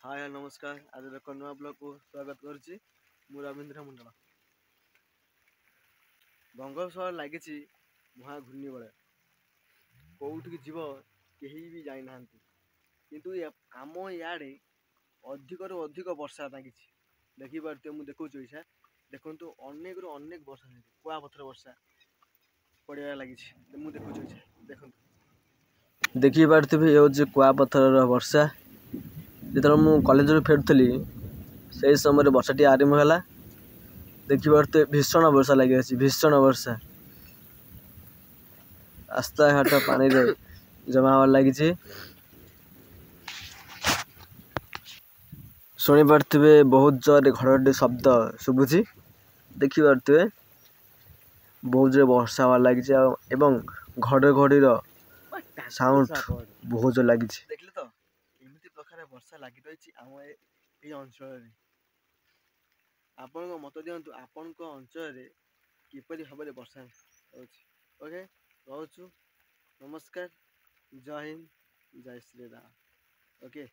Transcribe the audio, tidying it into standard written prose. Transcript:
हाय नमस्कार आज एक नुआ ब्लॉग को स्वागत करुच्ची मु रवींद्र मंडल बंगोपसागर लगी महा घूर्णिबलय कौटिक जीव कहीं भी जाई ना किंतु आम इे अधिक रु अधिक वर्षा लगी देखिए मुझे देखा इच्छा देखु अनेक रु अनेक वर्षा कुआपथर वर्षा पड़ा लगी मुझे देखा इच्छा देखो देखी पारे ये हूँ कुआपथर वर्षा जो मु कॉलेज फेरुली से समय वर्षाटी आरंभ है देखिए भीषण वर्षा लगी भीषण वर्षा रास्ता घाट पानी रे जमा हमार लगी शुणी पारे बहुत जोर घड़घड़ी शब्द शुभुची देखी पारे बहुत जोर वर्षा हमार लगी एवं घड़घड़ी साउंड बहुत जोर लगी देखिले तो एमती प्रकार वर्षा लगी रही आम ये अंचल आपण मत दिंतु आपण अंचल किपरि भाव वर्षा ओके रोचु नमस्कार जय हिंद जय श्री राम ओके।